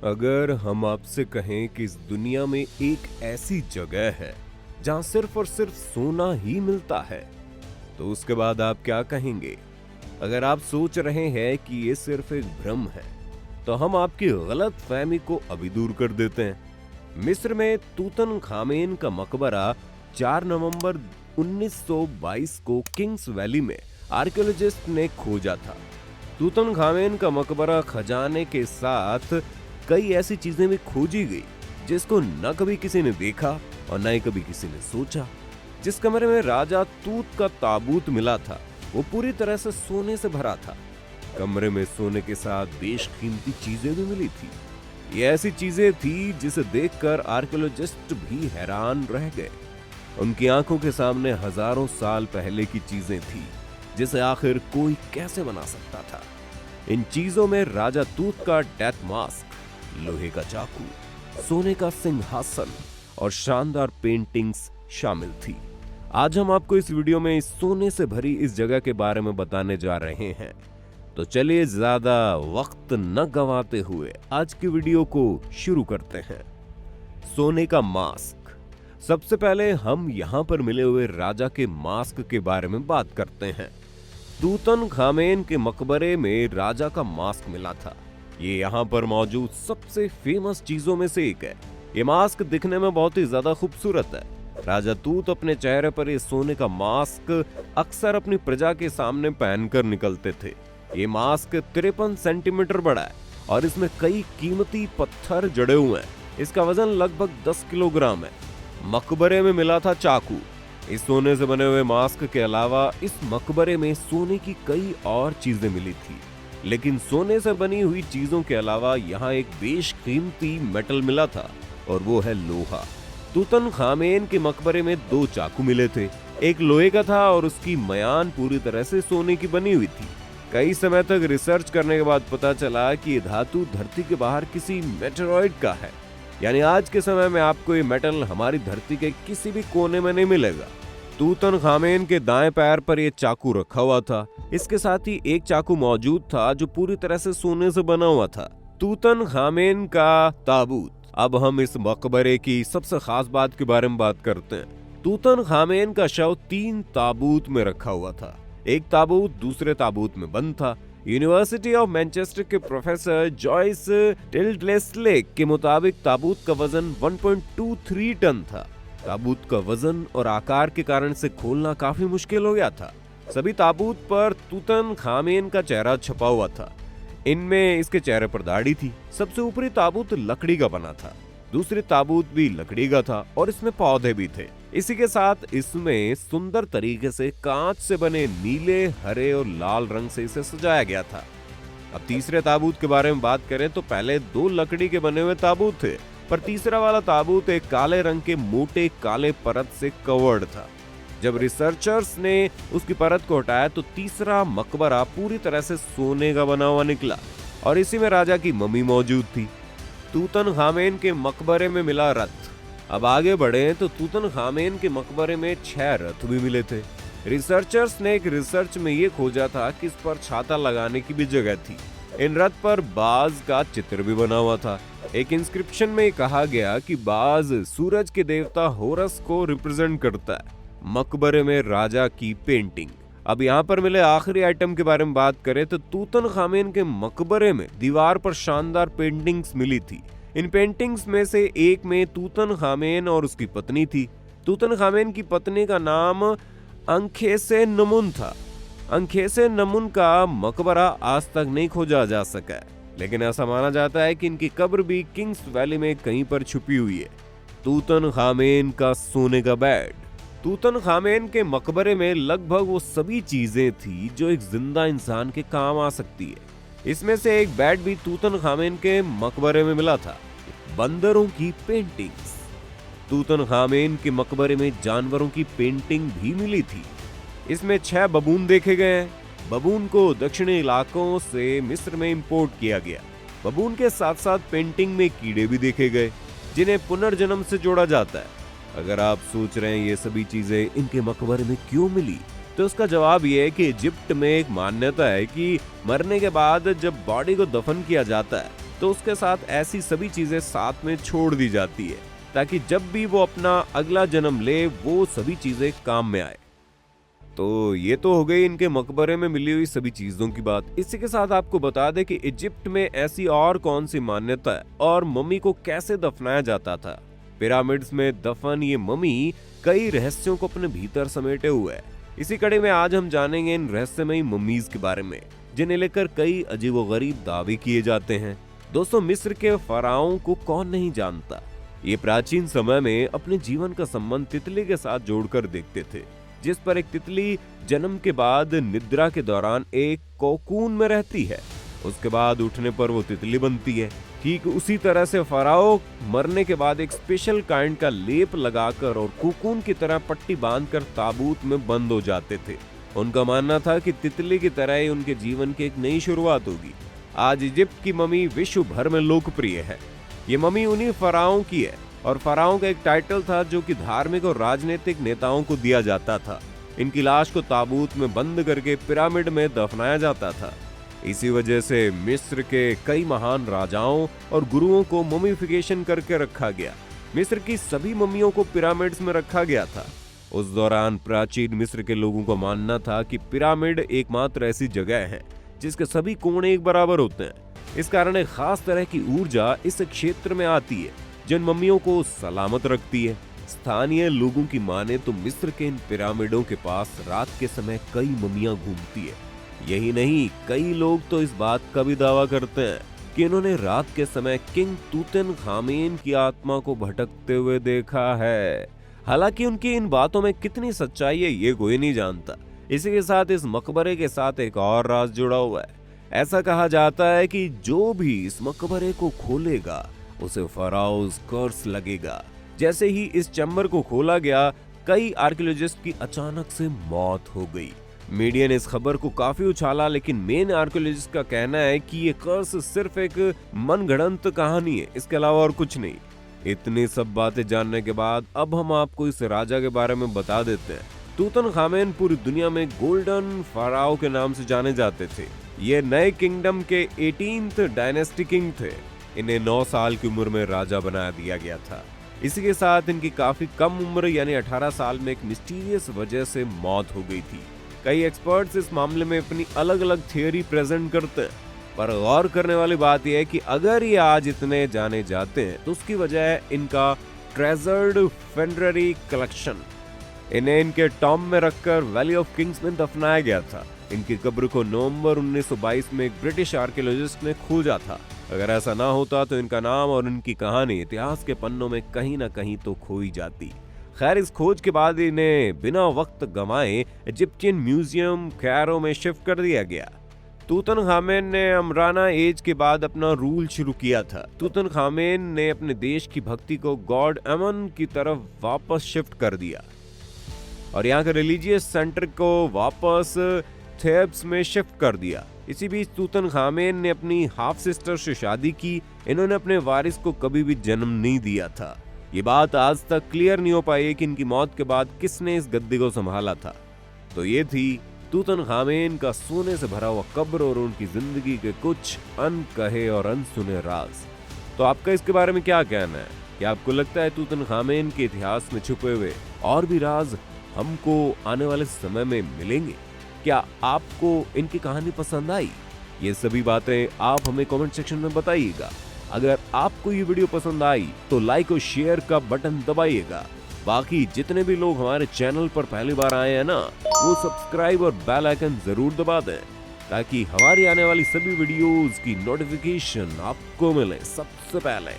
अगर हम आपसे कहें कि इस दुनिया में एक ऐसी जगह है जहां सिर्फ और सिर्फ सोना ही मिलता है, तो उसके बाद आप क्या कहेंगे? अगर आप सोच रहे हैं कि ये सिर्फ एक भ्रम है, तो हम आपकी गलत फहमी को अभी दूर कर देते हैं। मिस्र में तूतनखामेन का मकबरा 4 नवंबर 1922 को किंग्स वैली में आर्कियोलॉजिस्ट ने खोजा था। तूतनखामेन का मकबरा खजाने के साथ कई ऐसी चीजें भी खोजी गई जिसको न कभी किसी ने देखा और न ही कभी किसी ने सोचा। जिस कमरे में राजा तूत का ताबूत मिला था, वो पूरी तरह से सोने से भरा था। कमरे में सोने के साथ बेशकीमती चीजें भी मिली थी। ये ऐसी चीजें थी जिसे देखकर आर्कियोलॉजिस्ट भी हैरान रह गए। उनकी आंखों के सामने हजारों साल पहले की चीजें थी, जिसे आखिर कोई कैसे बना सकता था। इन चीजों में राजा तूत का डेथ मास्क, लोहे का चाकू, सोने का सिंहासन और शानदार पेंटिंग्स शामिल थी। आज हम आपको इस वीडियो में इस सोने से भरी इस जगह के बारे में बताने जा रहे हैं। तो चलिए ज्यादा वक्त न गंवाते हुए आज की वीडियो को शुरू करते हैं। सोने का मास्क। सबसे पहले हम यहां पर मिले हुए राजा के मास्क के बारे में बात करते हैं। तूतनखामेन के मकबरे में राजा का मास्क मिला था। ये यहाँ पर मौजूद सबसे फेमस चीजों में से एक है। ये मास्क दिखने में बहुत ही ज्यादा खूबसूरत है। राजा तूत अपने चेहरे पर ये सोने का मास्क अक्सर अपनी प्रजा के सामने पहनकर निकलते थे। ये मास्क 53 सेंटीमीटर बड़ा है और इसमें कई कीमती पत्थर जड़े हुए हैं। इसका वजन लगभग 10 किलोग्राम है। मकबरे में मिला था चाकू। इस सोने से बने हुए मास्क के अलावा इस मकबरे में सोने की कई और चीजें मिली थी, लेकिन सोने से बनी हुई चीजों के अलावा यहाँ एक बेशकीमती मेटल मिला था और वो है लोहा। तूतनखामेन के मकबरे में 2 चाकू मिले थे। एक लोहे का था और उसकी मयान पूरी तरह से सोने की बनी हुई थी। कई समय तक रिसर्च करने के बाद पता चला कि ये धातु धरती के बाहर किसी मेटेरॉइड का है, यानी आज के समय में आपको ये मेटल हमारी धरती के किसी भी कोने में नहीं मिलेगा। तूतनखामेन के दाएं पैर पर यह चाकू रखा हुआ था। इसके साथ ही एक चाकू मौजूद था जो पूरी तरह से सोने से बना हुआ था। तूतनखामेन का ताबूत। अब हम इस मकबरे की सबसे खास बात के बारे में बात करते हैं। तूतनखामेन का शव 3 ताबूत में रखा हुआ था। एक ताबूत दूसरे ताबूत में बंद था। यूनिवर्सिटी ऑफ मैनचेस्टर के प्रोफेसर जॉयस टिल्डलेस्ले के मुताबिक ताबूत का वजन 1.23 टन था। ताबूत का वजन और आकार के कारण से खोलना काफी मुश्किल हो गया था। सभी ताबूत पर तूतनखामेन का चेहरा छपा हुआ था। इनमें इसके चेहरे पर दाढ़ी थी। सबसे ऊपरी ताबूत लकड़ी का बना था, दूसरी ताबूत भी लकड़ी का था और इसमें पौधे भी थे। इसी के साथ इसमें सुंदर तरीके से कांच से बने नीले, हरे और लाल रंग से इसे सजाया गया था। अब तीसरे ताबूत के बारे में बात करें तो पहले 2 लकड़ी के बने हुए ताबूत थे, पर तीसरा वाला ताबूत एक काले रंग के मोटे काले परत से कवर्ड था। जब रिसर्चर्स ने उसकी परत को हटाया तो तीसरा मकबरा पूरी तरह से सोने का बना हुआ निकला और इसी में राजा की मम्मी मौजूद थी। तूतनखामेन के मकबरे में मिला रथ। अब आगे बढ़े तो तूतनखामेन के मकबरे में 6 रथ भी मिले थे। रिसर्चर्स ने एक रिसर्च में ये खोजा था कि इस पर छाता लगाने की भी जगह थी। इन रथ पर बाज का चित्र भी बना हुआ था। एक इंस्क्रिप्शन में कहा गया कि बाज सूरज के देवता होरस को रिप्रेजेंट करता है। मकबरे में राजा की पेंटिंग। अब यहाँ पर मिले आखिरी आइटम के बारे में बात करें तो तूतनखामेन के मकबरे में दीवार पर शानदार पेंटिंग्स मिली थी। इन पेंटिंग्स में से एक में तूतनखामेन और उसकी पत्नी थी। तूतनखामेन की पत्नी का नाम अंखेसेनमुन था। अंखेसेनमुन का मकबरा आज तक नहीं खोजा जा सका है, लेकिन ऐसा माना जाता है कि इनकी कब्र भी किंग्स वैली में कहीं पर छुपी हुई है। तूतनखामेन का सोने का बेड। तूतनखामेन के मकबरे में लगभग वो सभी चीजें थी जो एक जिंदा इंसान के काम आ सकती है। इसमें से एक बेड भी तूतनखामेन के मकबरे में मिला था। बंदरों की पेंटिंग्स। तूतनखामेन के मकबरे में जानवरों की पेंटिंग भी मिली थी। इसमें 6 बबून देखे गए हैं। बबून को दक्षिणी इलाकों से मिस्र में इंपोर्ट किया गया। बबून के साथ साथ पेंटिंग में कीड़े भी देखे गए जिन्हें पुनर्जन्म से जोड़ा जाता है। अगर आप सोच रहे हैं ये सभी चीजें इनके मकबरे में क्यों मिली, तो उसका जवाब ये है कि इजिप्ट में एक मान्यता है कि मरने के बाद जब बॉडी को दफन किया जाता है तो उसके साथ ऐसी सभी चीजें साथ में छोड़ दी जाती है ताकि जब भी वो अपना अगला जन्म ले वो सभी चीजें काम में आए। तो ये तो हो गई इनके मकबरे में मिली हुई सभी चीजों की बात। इसी के साथ आपको बता दें कि इजिप्ट में ऐसी और कौन सी मान्यता है और मम्मी को कैसे दफनाया जाता था। पिरामिड्स में दफन ये मम्मी कई रहस्यों को अपने भीतर समेटे हुए है। इसी कड़ी में आज हम जानेंगे इन रहस्यमयी मम्मीज के बारे में, जिन्हें लेकर कई अजीबोगरीब दावे किए जाते हैं। दोस्तों, मिस्र के फराओं को कौन नहीं जानता। ये प्राचीन समय में अपने जीवन का संबंध तितली के साथ जोड़कर देखते थे, जिस पर एक तितली जन्म के बाद निद्रा के दौरान एक कोकून में रहती है। उसके बाद उठने पर वो तितली बनती है। ठीक उसी तरह से फराओ मरने के बाद एक स्पेशल काइंड का लेप लगाकर और कोकून की तरह पट्टी बांधकर ताबूत में बंद हो जाते थे। उनका मानना था कि तितली की तरह ही उनके जीवन की एक नई शुरुआत होगी। आज इजिप्ट की मम्मी विश्व भर में लोकप्रिय है। ये मम्मी उन्हीं फराओं की है और फराओं का एक टाइटल था जो कि धार्मिक और राजनीतिक नेताओं को दिया जाता था। इनकी लाश को ताबूत में बंद करके पिरामिड में दफनाया जाता था। इसी वजह से मिस्र के कई महान राजाओं और गुरुओं को ममीफिकेशन करके रखा गया। मिस्र की सभी मम्मियों को पिरामिड्स में रखा गया था। उस दौरान प्राचीन मिस्र के लोगों का मानना था कि पिरामिड एकमात्र ऐसी जगह है जिसके सभी कोने एक बराबर होते हैं। इस कारण एक खास तरह की ऊर्जा इस क्षेत्र में आती है जिन मम्मियों को सलामत रखती है। स्थानीय लोगों की माने तो मिस्र के इन पिरामिडों के पास रात के समय कई मम्मियां घूमती है। यही नहीं, कई लोग तो इस बात का भी दावा करते हैं कि इन्होंने रात के समय किंग तूतनखामेन की आत्मा को भटकते हुए देखा है। हालांकि उनकी इन बातों में कितनी सच्चाई है ये कोई नहीं जानता। इसी के साथ इस मकबरे के साथ एक और राज जुड़ा हुआ है। ऐसा कहा जाता है कि जो भी इस मकबरे को खोलेगा उसे फराउज कर्स लगेगा। जैसे ही इस चैम्बर को खोला गया, कई आर्कियोलॉजिस्ट की अचानक से मौत हो गई। मीडिया ने इस खबर को काफी उछाला, लेकिन मेन आर्कियोलॉजिस्ट का कहना है कि ये कर्स सिर्फ एक मनगढ़ंत कहानी है, इसके अलावा और कुछ नहीं। इतनी सब बातें जानने के बाद अब हम आपको इस राजा के बारे में बता देते हैं। तूतनखामेन पूरी दुनिया में गोल्डन फराओ के नाम से जाने जाते थे। ये नए किंगडम के 18th डायनेस्टी किंग थे। इन्हें 9 साल की उम्र में राजा बना दिया गया था। इसी के साथ इनकी काफी कम उम्र यानी 18 साल में एक मिस्टीरियस वजह से मौत हो गई थी। कई एक्सपर्ट्स इस मामले में अपनी अलग अलग थियोरी प्रेजेंट करते हैं, पर गौर करने वाली बात यह है कि अगर ये आज इतने जाने जाते हैं तो उसकी वजह है इनका ट्रेजर्ड फुनररी कलेक्शन। इन्हें इनके टॉम में रखकर वैली ऑफ किंग्स में दफनाया गया था। इनकी कब्र को नवंबर 1922 में एक ब्रिटिश आर्कियोलॉजिस्ट ने खोजा था। अगर ऐसा ना होता तो इनका नाम और इनकी कहानी इतिहास के पन्नों में कहीं ना कहीं तो खोई जाती। खैर, इस खोज के बाद इन्हें बिना वक्त गंवाए इजिप्शियन म्यूजियम कैरो में शिफ्ट कर दिया गया। तूतनखामेन ने अमराना एज के बाद अपना रूल शुरू किया था। तूतनखामेन ने अपने देश की भक्ति को गॉड अमन की तरफ वापस शिफ्ट कर दिया और यहाँ के रिलीजियस सेंटर को वापस थेब्स में शिफ्ट कर दिया। इसी बीच तूतनखामेन ने अपनी हाफ सिस्टर से शादी की। इन्होंने अपने वारिस को कभी भी जन्म नहीं दिया था। ये बात आज तक क्लियर नहीं हो पाई कि इनकी मौत के बाद किसने इस गद्दी को संभाला था। तो ये थी तूतनखामेन का सोने से भरा हुआ कब्र और उनकी जिंदगी के कुछ अनकहे और अनसुने राज। तो आपका इसके बारे में क्या कहना है? क्या आपको लगता है तूतनखामेन के इतिहास में छुपे हुए और भी राज हमको आने वाले समय में मिलेंगे? क्या आपको इनकी कहानी पसंद आई? ये सभी बातें आप हमें कमेंट सेक्शन में बताइएगा। अगर आपको ये वीडियो पसंद आई तो लाइक और शेयर का बटन दबाइएगा। बाकी जितने भी लोग हमारे चैनल पर पहली बार आए हैं ना, वो सब्सक्राइब और बेल आइकन जरूर दबा दें ताकि हमारी आने वाली सभी वीडियोस की नोटिफिकेशन आपको मिले सबसे पहले।